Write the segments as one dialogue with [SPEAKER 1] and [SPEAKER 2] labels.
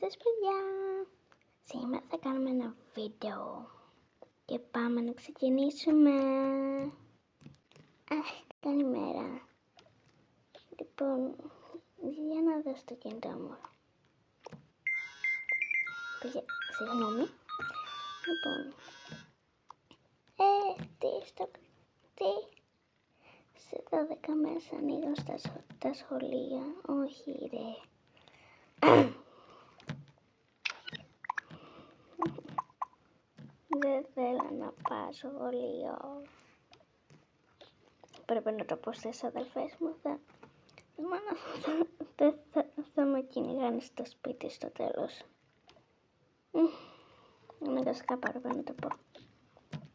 [SPEAKER 1] Γεια παιδιά! Σήμερα θα κάνουμε ένα βίντεο και πάμε να ξεκινήσουμε. Καλημέρα. Λοιπόν, για να δω στο κινητό μου. Συγγνώμη. Λοιπόν, σε 12 μέρες ανοίγω τα σχολεία. Όχι ρε. Δεν θέλω να πάω σχολείο. Πρέπει να το πω στις αδελφές μου. Θα με κυνηγάνε στο σπίτι στο τέλος. Αναγκαστικά πρέπει να το πω.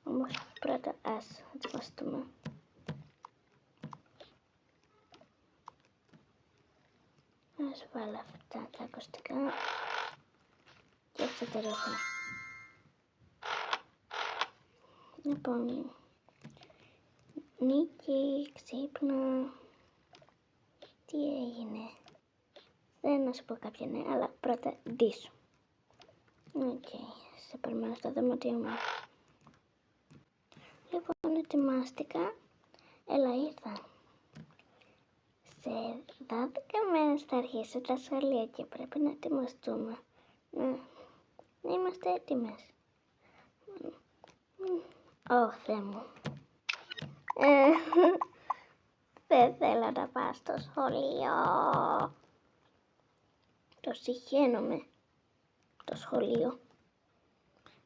[SPEAKER 1] Όμως πρώτα ας ετοιμαστούμε. Ας βάλω αυτά τα ακουστικά και αυτό το ρούχο. Λοιπόν, Νίκη, ξύπνα. Τι έγινε? Δεν να σου πω κάποια ναι, αλλά πρώτα ντύσου. Οκ, σε περιμένω στο δωμάτιο μου. Λοιπόν, ετοιμάστηκα. Έλα, ήρθα. Σε 12 μέρες θα αρχίσω τα σχολεία και πρέπει να ετοιμαστούμε. Να είμαστε έτοιμες. Θεέ μου. Δεν θέλω να πάω στο σχολείο. Το συχαίνομαι. Το σχολείο.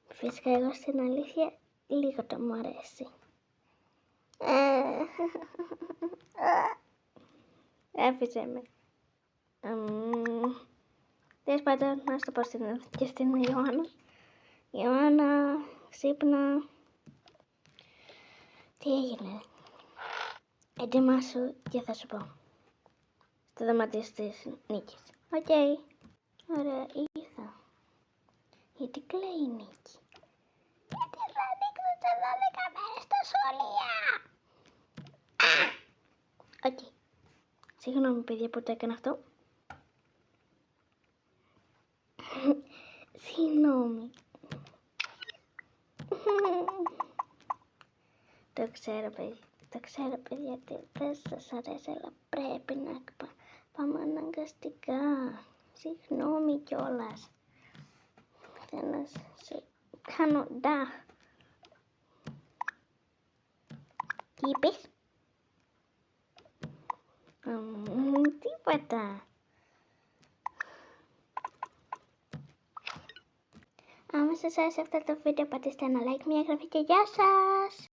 [SPEAKER 1] Φυσικά εγώ στην αλήθεια λίγο το μου αρέσει. Άφησε με. Τέλος πάντων, να στο πω και στην Ιωάννα. Ιωάννα, ξύπνα. Τι έγινε? Ετοιμάσου και θα σου πω. Στο δωμάτιο της Νίκης. Οκ. Ωραία, ήρθα. Γιατί κλαίει η Νίκη? Γιατί θα ανοίξουν σε 12 μέρες τα σχολεία. Οκ. Συγγνώμη παιδιά που το έκανα αυτό. Συγγνώμη. Το ξέρω παιδιά ότι δεν σας αρέσει, αλλά πρέπει να πάμε αναγκαστικά. Συγγνώμη κιόλας. Θέλω να σε κάνω ντά. Τι είπες? Τίποτα. Αν σας άρεσε αυτό το βίντεο, πατήστε ένα like, μια εγγραφή και γεια σας!